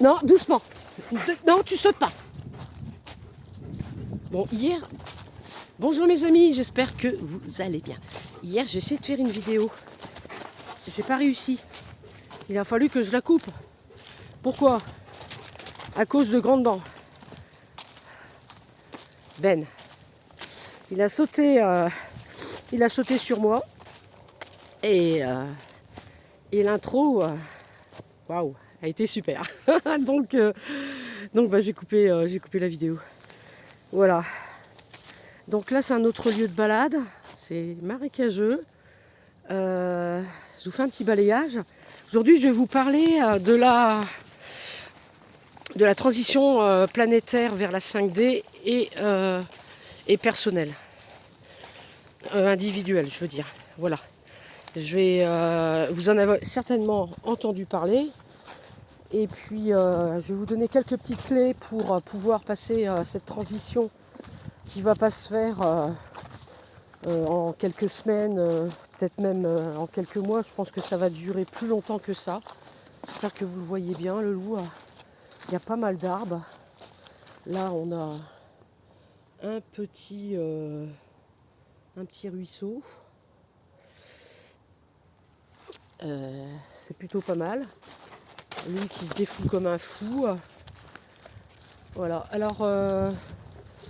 Non, doucement. Non, tu sautes pas. Bon, hier... Bonjour mes amis, j'espère que vous allez bien. Hier, j'ai essayé de faire une vidéo. J'ai pas réussi. Il a fallu que je la coupe. Pourquoi? À cause de grandes dents. Ben. Il a sauté sur moi. Et l'intro, waouh, a été super. donc j'ai coupé la vidéo. Voilà. Donc là, c'est un autre lieu de balade. C'est marécageux. Je vous fais un petit balayage. Aujourd'hui, je vais vous parler de la transition planétaire vers la 5D et personnelle. Individuelle, je veux dire. Voilà. Vous en avez certainement entendu parler. Et puis, je vais vous donner quelques petites clés pour pouvoir passer cette transition qui ne va pas se faire en quelques semaines, peut-être même en quelques mois. Je pense que ça va durer plus longtemps que ça. J'espère que vous le voyez bien, le loup. Il y a pas mal d'arbres. Là, on a un petit ruisseau. C'est plutôt pas mal. Lui qui se défoule comme un fou. Voilà. Alors,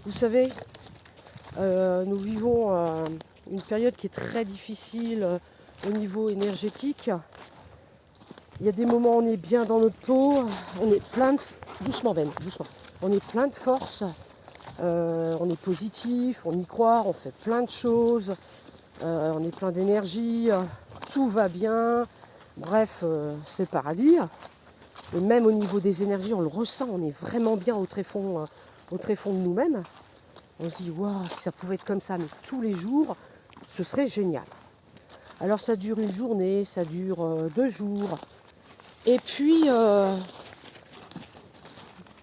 vous savez, nous vivons une période qui est très difficile au niveau énergétique. Il y a des moments où on est bien dans notre peau, on est plein de... Doucement Ben, doucement. On est plein de force, on est positif, on y croit, on fait plein de choses, on est plein d'énergie, tout va bien. Bref, c'est le paradis. Et même au niveau des énergies, on le ressent, on est vraiment bien au tréfonds de nous-mêmes. On se dit, waouh, si ça pouvait être comme ça, mais tous les jours, ce serait génial. Alors ça dure une journée, ça dure 2 jours. Et puis,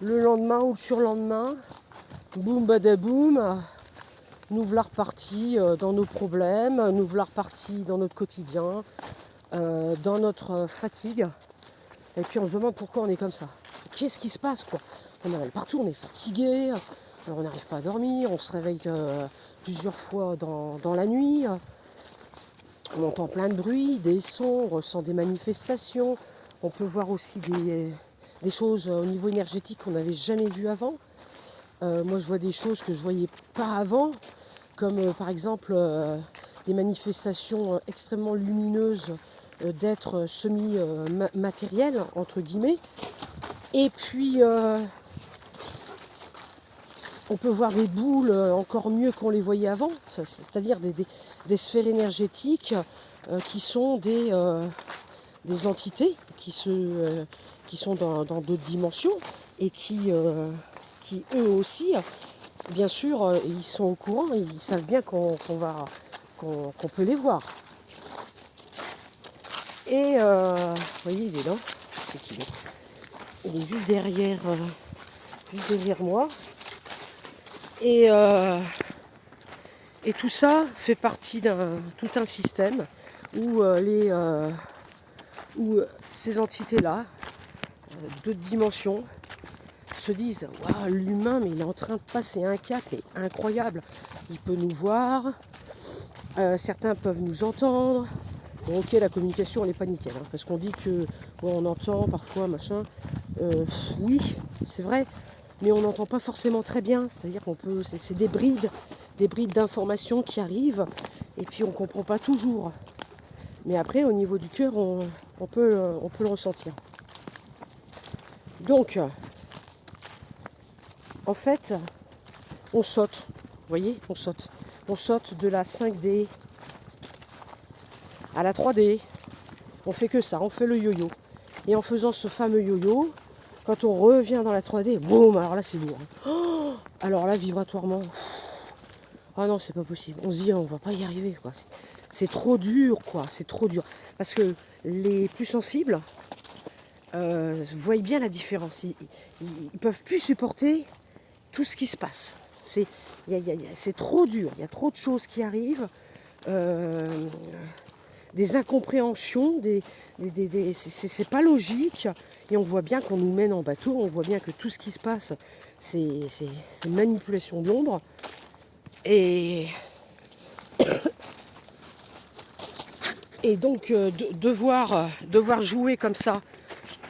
le lendemain ou le surlendemain, boum badaboum, nous voilà repartis dans nos problèmes, nous voilà repartis dans notre quotidien, dans notre fatigue. Et puis on se demande pourquoi on est comme ça. Qu'est-ce qui se passe quoi? On avale partout, on est fatigué, on n'arrive pas à dormir, on se réveille plusieurs fois dans la nuit. On entend plein de bruits, des sons, on ressent des manifestations. On peut voir aussi des choses au niveau énergétique qu'on n'avait jamais vues avant. Moi, je vois des choses que je ne voyais pas avant, comme par exemple des manifestations extrêmement lumineuses d'êtres semi-matériels, entre guillemets. Et puis, on peut voir des boules encore mieux qu'on les voyait avant, c'est-à-dire des sphères énergétiques qui sont des entités qui sont dans d'autres dimensions et qui eux aussi, bien sûr, ils sont au courant, ils savent bien qu'on peut les voir. Et vous voyez, il est là, c'est qu'il est. Il est juste derrière moi. Et tout ça fait partie tout un système où ces entités-là, d'autres dimensions, se disent waouh, l'humain, mais il est en train de passer un cap incroyable. Il peut nous voir, certains peuvent nous entendre. Bon, ok, la communication, elle n'est pas nickel, parce qu'on dit que on entend parfois, machin. Oui, c'est vrai, mais on n'entend pas forcément très bien. C'est-à-dire qu'on peut, c'est des brides d'informations qui arrivent, et puis on ne comprend pas toujours. Mais après, au niveau du cœur, on peut le ressentir. Donc, en fait, on saute. Vous voyez, on saute. On saute de la 5D à la 3D. On fait que ça, on fait le yo-yo. Et en faisant ce fameux yo-yo, quand on revient dans la 3D, boum, alors là c'est lourd. Oh, alors là, vibratoirement, ah non, c'est pas possible. On se dit, on va pas y arriver, quoi. C'est trop dur, quoi. C'est trop dur. Parce que les plus sensibles voient bien la différence. Ils peuvent plus supporter tout ce qui se passe. C'est trop dur. Il y a trop de choses qui arrivent. des incompréhensions, c'est pas logique. Et on voit bien qu'on nous mène en bateau, on voit bien que tout ce qui se passe, c'est manipulation de l'ombre. Et donc devoir jouer comme ça,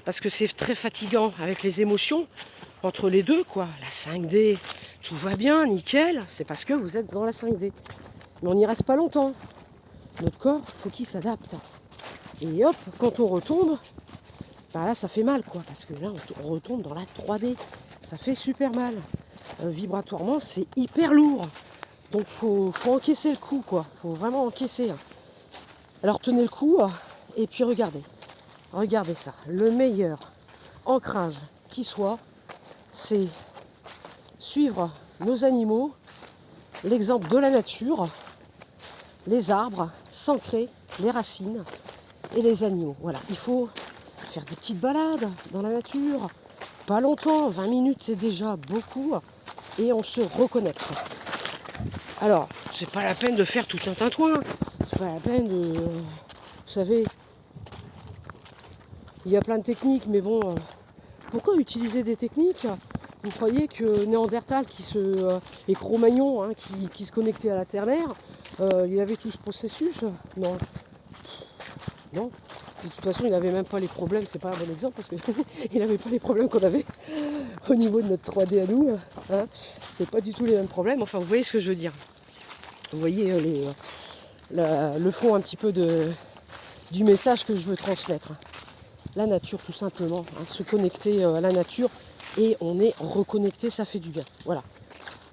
parce que c'est très fatigant avec les émotions, entre les deux, quoi. La 5D, tout va bien, nickel, c'est parce que vous êtes dans la 5D. Mais on n'y reste pas longtemps. Notre corps, faut qu'il s'adapte. Et hop, quand on retombe, bah là ça fait mal, quoi, parce que là on retombe dans la 3D. Ça fait super mal. Vibratoirement, c'est hyper lourd. Donc faut encaisser le coup, quoi. Faut vraiment encaisser. Alors tenez le coup et puis regardez. Regardez ça. Le meilleur ancrage qui soit, c'est suivre nos animaux, l'exemple de la nature, les arbres, s'ancrer, les racines et les animaux. Voilà, il faut faire des petites balades dans la nature, pas longtemps, 20 minutes c'est déjà beaucoup, et on se reconnecte. Alors, c'est pas la peine de faire tout un tintouin, c'est pas la peine de... vous savez, il y a plein de techniques, mais bon, pourquoi utiliser des techniques? Vous croyez que Néandertal et Cro-Magnon, hein, qui se connectait à la Terre-Mère, il avait tout ce processus? Non. Non. De toute façon, il n'avait même pas les problèmes, c'est pas un bon exemple, parce qu'il n'avait pas les problèmes qu'on avait au niveau de notre 3D à nous. Hein. C'est pas du tout les mêmes problèmes, enfin vous voyez ce que je veux dire. Vous voyez le fond un petit peu du message que je veux transmettre. La nature tout simplement, hein, se connecter à la nature, et on est reconnecté, ça fait du bien. Voilà.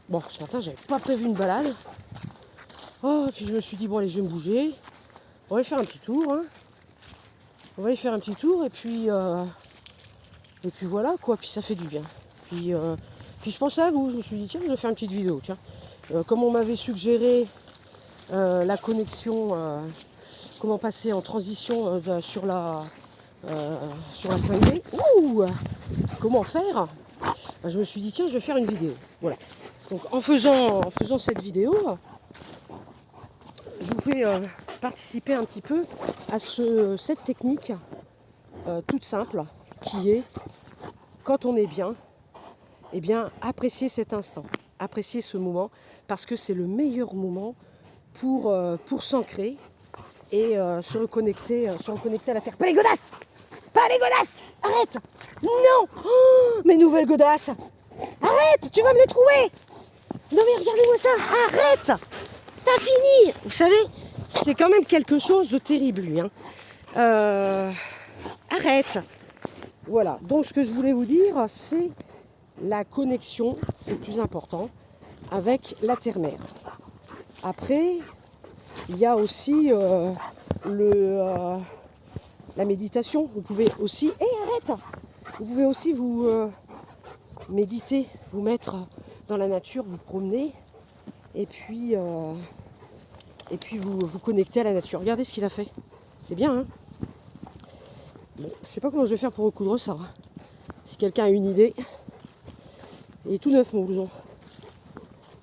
Bon, ce matin, j'avais pas prévu une balade. Oh, puis je me suis dit, bon allez, je vais me bouger. On va aller faire un petit tour. Hein. On va aller faire un petit tour, et puis voilà, quoi. Puis ça fait du bien. Puis je pensais à vous, je me suis dit, tiens, je vais faire une petite vidéo. Tiens. Comme on m'avait suggéré la connexion, comment passer en transition sur la 5D. Ouh, comment faire? Je me suis dit, tiens, je vais faire une vidéo. Voilà. Donc en faisant cette vidéo, je vous fais participer un petit peu à cette technique toute simple, qui est, quand on est bien, eh bien, apprécier cet instant, apprécier ce moment, parce que c'est le meilleur moment pour s'ancrer et se reconnecter à la terre. Pas les godasses! Pas les godasses! Arrête! Non! Oh, mes nouvelles godasses! Arrête! Tu vas me les trouver! Non mais regardez-moi ça! Arrête! Pas fini! Vous savez, c'est quand même quelque chose de terrible, lui. Hein. Arrête! Voilà. Donc ce que je voulais vous dire, c'est la connexion, c'est le plus important, avec la terre-mère. Après, il y a aussi la méditation. Vous pouvez aussi... arrête! Vous pouvez aussi vous méditer, vous mettre dans la nature, vous promener, et puis vous connecter à la nature. Regardez ce qu'il a fait. C'est bien, hein? Bon, je sais pas comment je vais faire pour recoudre ça. Hein. Si quelqu'un a une idée. Il est tout neuf, mon blouson.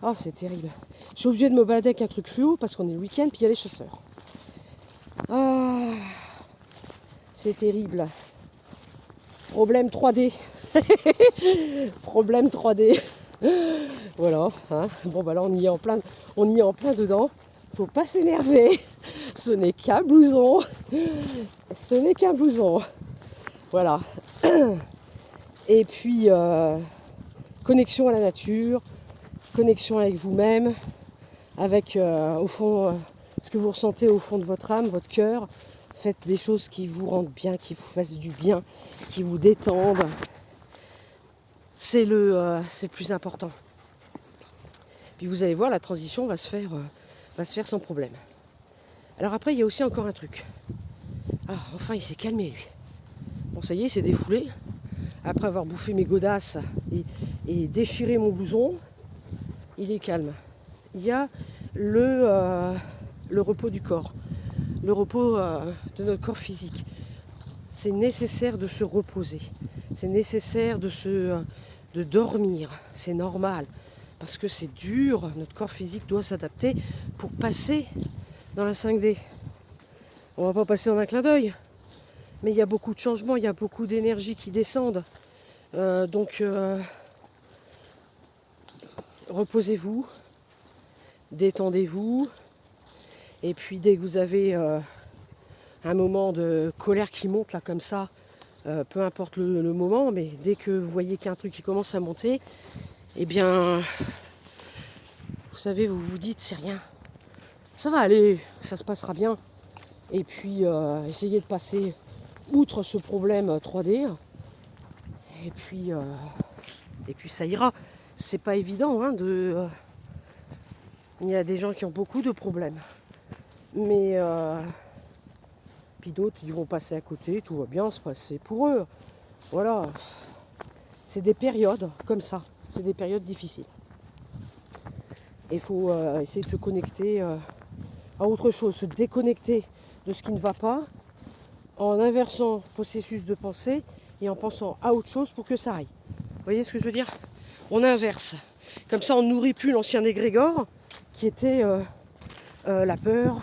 Oh, c'est terrible. Je suis obligée de me balader avec un truc fluo parce qu'on est le week-end, puis il y a les chasseurs. Ah, c'est terrible. Problème 3D. Problème 3D. Voilà. Hein. Bon, bah là, on y est en plein dedans. Faut pas s'énerver. Ce n'est qu'un blouson. Ce n'est qu'un blouson. Voilà. Et puis, connexion à la nature, connexion avec vous-même, avec, au fond, ce que vous ressentez au fond de votre âme, votre cœur. Faites des choses qui vous rendent bien, qui vous fassent du bien, qui vous détendent. C'est le plus important. Puis vous allez voir, la transition va se faire sans problème. Alors après, il y a aussi encore un truc. Ah, enfin, il s'est calmé, lui. Bon, ça y est, il s'est défoulé. Après avoir bouffé mes godasses et déchiré mon blouson, il est calme. Il y a le repos du corps, le repos de notre corps physique. C'est nécessaire de se reposer. C'est nécessaire de dormir. C'est normal. Parce que c'est dur, notre corps physique doit s'adapter pour passer dans la 5D. On va pas passer en un clin d'œil. Mais il y a beaucoup de changements, il y a beaucoup d'énergie qui descendent. Donc, reposez-vous, détendez-vous. Et puis, dès que vous avez un moment de colère qui monte, là, comme ça, peu importe le moment, mais dès que vous voyez qu'il y a un truc qui commence à monter, eh bien, vous savez, vous vous dites, c'est rien. Ça va aller, ça se passera bien. Et puis, essayez de passer outre ce problème 3D. Et puis ça ira. C'est pas évident, hein, il y a des gens qui ont beaucoup de problèmes. Mais puis d'autres, ils vont passer à côté, tout va bien se passer pour eux. Voilà. C'est des périodes comme ça. C'est des périodes difficiles. Il faut essayer de se connecter à autre chose, se déconnecter de ce qui ne va pas, en inversant le processus de pensée et en pensant à autre chose pour que ça aille. Vous voyez ce que je veux dire? On inverse. Comme ça, on ne nourrit plus l'ancien égrégore qui était la peur,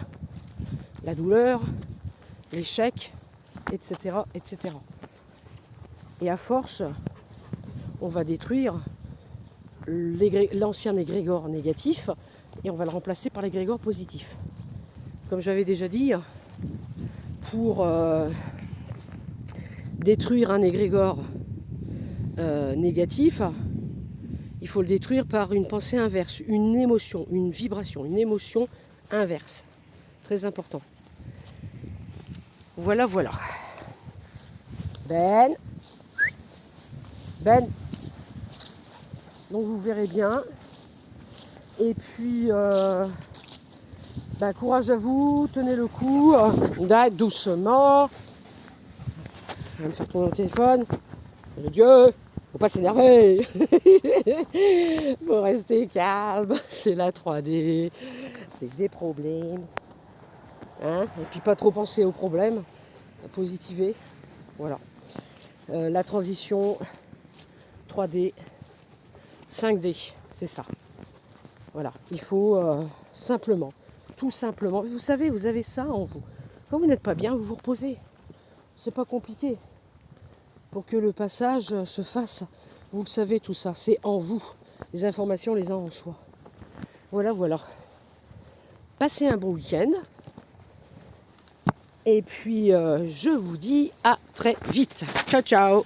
la douleur, l'échec, etc., etc. Et à force, on va détruire l'ancien égrégore négatif et on va le remplacer par l'égrégore positif. Comme j'avais déjà dit, pour détruire un égrégore négatif, il faut le détruire par une pensée inverse, une émotion, une vibration, une émotion inverse. Très important. Voilà, voilà. Ben. Donc vous verrez bien. Et puis, courage à vous, tenez le coup, doucement. Je vais me faire tourner au téléphone. Mon Dieu, faut pas s'énerver. Faut rester calme. C'est la 3D. C'est des problèmes. Hein, et puis pas trop penser aux problèmes. Positiver. Voilà. La transition 3D, 5D, c'est ça. Voilà. Il faut simplement, tout simplement. Vous savez, vous avez ça en vous. Quand vous n'êtes pas bien, vous vous reposez. C'est pas compliqué. Pour que le passage se fasse, vous le savez tout ça, c'est en vous. Les informations, les uns en soi. Voilà, voilà. Passez un bon week-end. Et puis, je vous dis à très vite. Ciao, ciao.